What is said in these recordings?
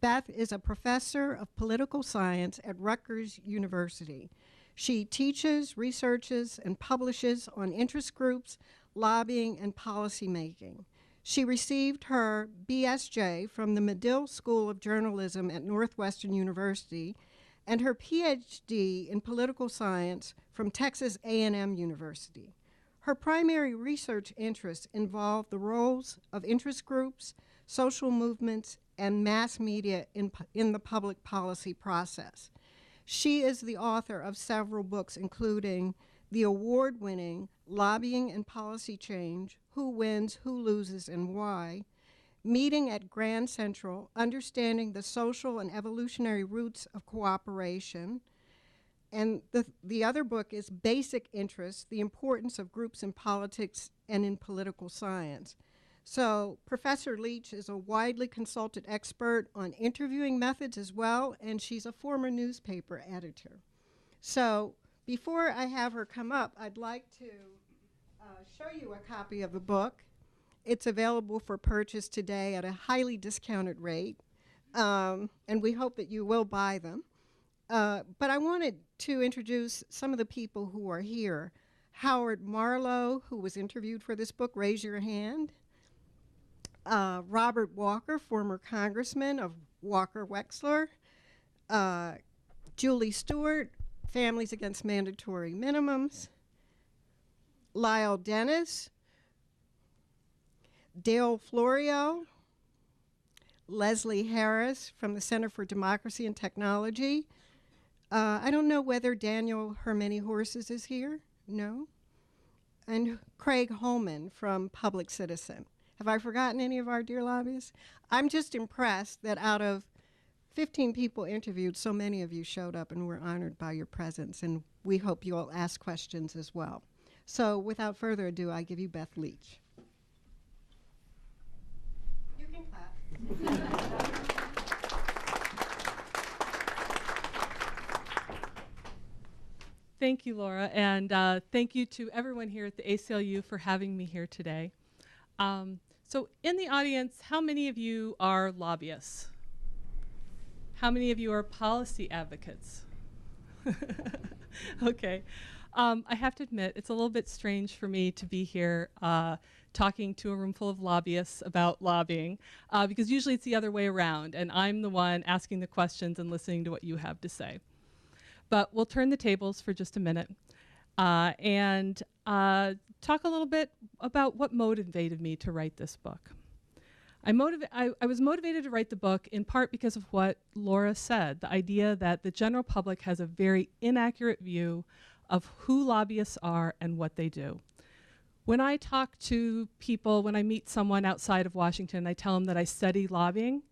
Beth is a professor of political science at Rutgers University. She teaches, researches, and publishes on interest groups, lobbying, and policymaking. She received her BSJ from the Medill School of Journalism at Northwestern University and her PhD in political science from Texas A&M University. Her primary research interests involve the roles of interest groups, social movements, and mass media in the public policy process. She is the author of several books, including the award-winning Lobbying and Policy Change, Who Wins, Who Loses, and Why, Meeting at Grand Central, Understanding the Social and Evolutionary Roots of Cooperation, and the other book is Basic Interests, The Importance of Groups in Politics and in Political Science. So Professor Leech is a widely consulted expert on interviewing methods as well, and she's a former newspaper editor. So before I have her come up, I'd like to show you a copy of the book. It's available for purchase today at a highly discounted rate, and we hope that you will buy them. But I wanted to introduce some of the people who are here. Howard Marlowe, who was interviewed for this book, raise your hand. Robert Walker, former congressman of Walker-Wexler. Julie Stewart, Families Against Mandatory Minimums. Lyle Dennis. Dale Florio. Leslie Harris from the Center for Democracy and Technology. I don't know whether Daniel Hermany Horses is here. No? And Craig Holman from Public Citizen. Have I forgotten any of our dear lobbyists? I'm just impressed that out of 15 people interviewed, so many of you showed up and were honored by your presence, and we hope you'll ask questions as well. So without further ado, I give you Beth Leech. You can clap. Thank you, Laura, and thank you to everyone here at the ACLU for having me here today. So in the audience, how many of you are lobbyists? How many of you are policy advocates? Okay. I have to admit, it's a little bit strange for me to be here talking to a room full of lobbyists about lobbying, because usually it's the other way around, and I'm the one asking the questions and listening to what you have to say. But we'll turn the tables for just a minute and talk a little bit about what motivated me to write this book. I was motivated to write the book in part because of what Laura said, the idea that the general public has a very inaccurate view of who lobbyists are and what they do. When I talk to people, when I meet someone outside of Washington, I tell them that I study lobbying.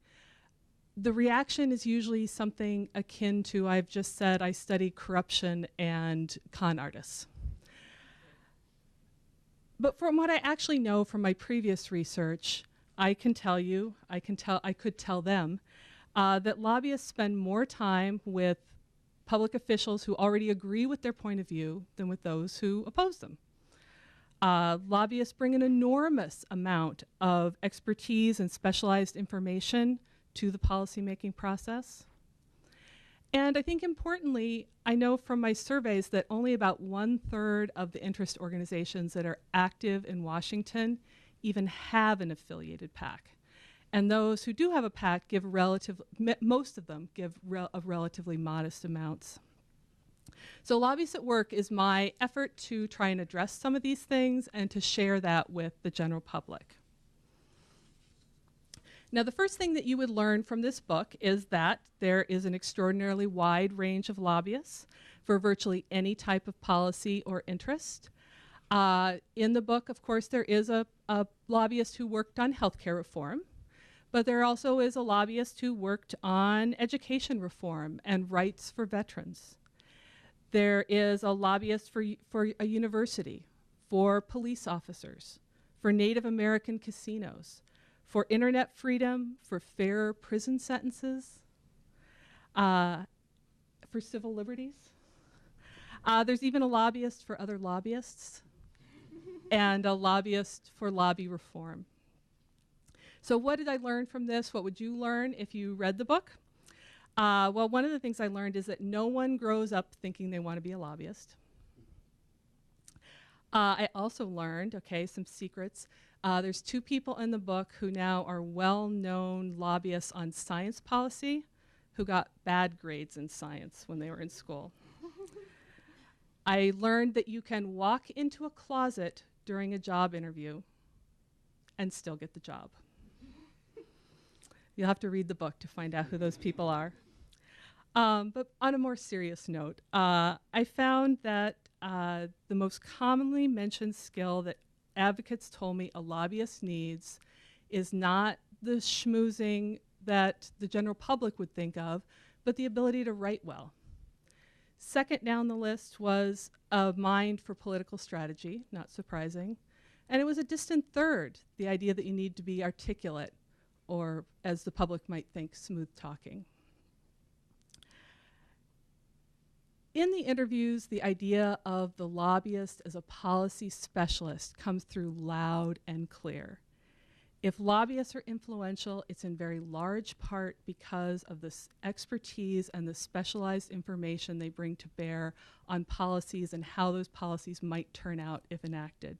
The reaction is usually something akin to, I've just said I study corruption and con artists. But from what I actually know from my previous research, I can tell you, I could tell them that lobbyists spend more time with public officials who already agree with their point of view than with those who oppose them. Lobbyists bring an enormous amount of expertise and specialized information to the policymaking process. And I think importantly, I know from my surveys that only about 1/3 of the interest organizations that are active in Washington even have an affiliated PAC. And those who do have a PAC give most of them give relatively modest amounts. So Lobbyists at Work is my effort to try and address some of these things and to share that with the general public. Now, the first thing that you would learn from this book is that there is an extraordinarily wide range of lobbyists for virtually any type of policy or interest. In the book, of course, there is a lobbyist who worked on healthcare reform, but there also is a lobbyist who worked on education reform and rights for veterans. There is a lobbyist for a university, for police officers, for Native American casinos, for internet freedom, for fair prison sentences, for civil liberties. There's even a lobbyist for other lobbyists and a lobbyist for lobby reform. So what did I learn from this? What would you learn if you read the book? Well, one of the things I learned is that no one grows up thinking they want to be a lobbyist. I also learned, okay, some secrets. There's 2 people in the book who now are well-known lobbyists on science policy who got bad grades in science when they were in school. I learned that you can walk into a closet during a job interview and still get the job. You'll have to read the book to find out who those people are. But on a more serious note, I found that the most commonly mentioned skill that advocates told me a lobbyist needs is not the schmoozing that the general public would think of, but the ability to write well. Second down the list was a mind for political strategy, not surprising. And it was a distant third, the idea that you need to be articulate, or as the public might think, smooth talking. In the interviews, the idea of the lobbyist as a policy specialist comes through loud and clear. If lobbyists are influential, it's in very large part because of this expertise and the specialized information they bring to bear on policies and how those policies might turn out if enacted.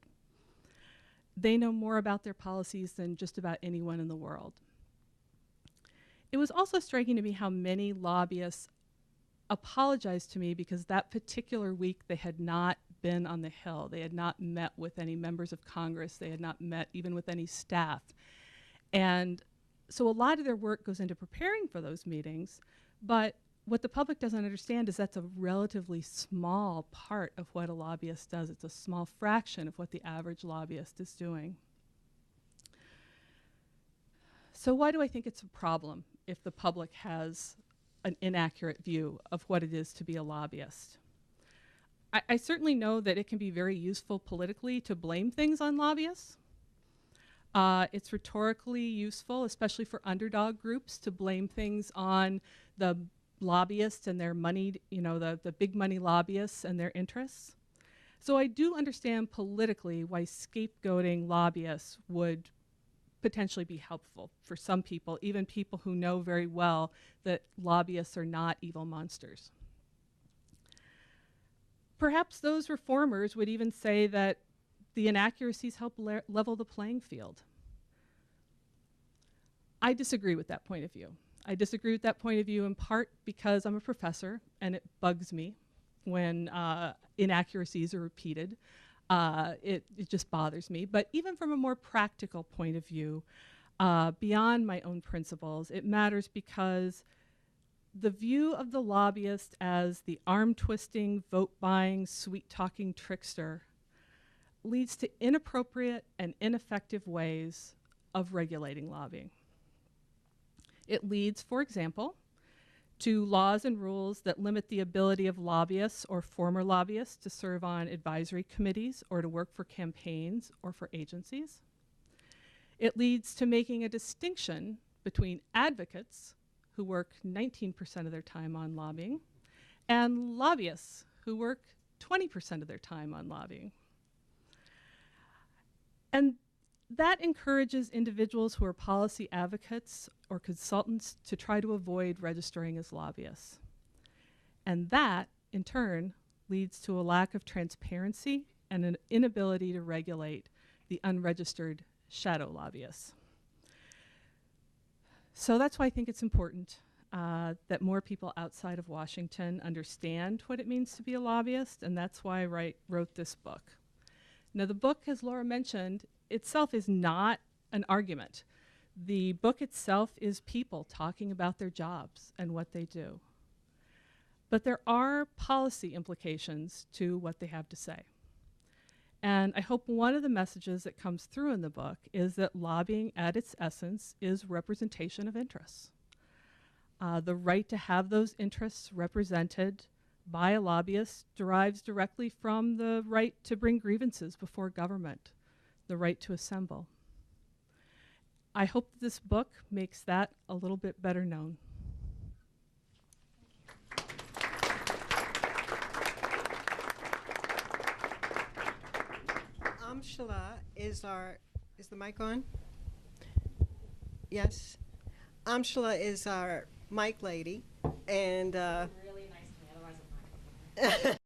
They know more about their policies than just about anyone in the world. It was also striking to me how many lobbyists apologized to me because that particular week they had not been on the Hill. They had not met with any members of Congress. They had not met even with any staff. And so a lot of their work goes into preparing for those meetings, but what the public doesn't understand is that's a relatively small part of what a lobbyist does. It's a small fraction of what the average lobbyist is doing. So why do I think it's a problem if the public has an inaccurate view of what it is to be a lobbyist? I certainly know that it can be very useful politically to blame things on lobbyists. It's rhetorically useful, especially for underdog groups, to blame things on the lobbyists and their money, the big money lobbyists and their interests. So I do understand politically why scapegoating lobbyists would potentially be helpful for some people, even people who know very well that lobbyists are not evil monsters. Perhaps those reformers would even say that the inaccuracies help level the playing field. I disagree with that point of view. I disagree with that point of view in part because I'm a professor and it bugs me when inaccuracies are repeated. It just bothers me. But even from a more practical point of view, beyond my own principles, it matters because the view of the lobbyist as the arm-twisting, vote-buying, sweet-talking trickster leads to inappropriate and ineffective ways of regulating lobbying. It leads, for example, to laws and rules that limit the ability of lobbyists or former lobbyists to serve on advisory committees or to work for campaigns or for agencies. It leads to making a distinction between advocates, who work 19% of their time on lobbying, and lobbyists, who work 20% of their time on lobbying. And that encourages individuals who are policy advocates or consultants to try to avoid registering as lobbyists. And that, in turn, leads to a lack of transparency and an inability to regulate the unregistered shadow lobbyists. So that's why I think it's important that more people outside of Washington understand what it means to be a lobbyist, and that's why I wrote this book. Now, the book, as Laura mentioned, itself is not an argument. The book itself is people talking about their jobs and what they do. But there are policy implications to what they have to say. And I hope one of the messages that comes through in the book is that lobbying at its essence is representation of interests. The right to have those interests represented by a lobbyist derives directly from the right to bring grievances before government, the right to assemble. I hope this book makes that a little bit better known. Amshala is the mic on? Yes. Amshala is our mic lady, and Really nice to me, otherwise I'm not going to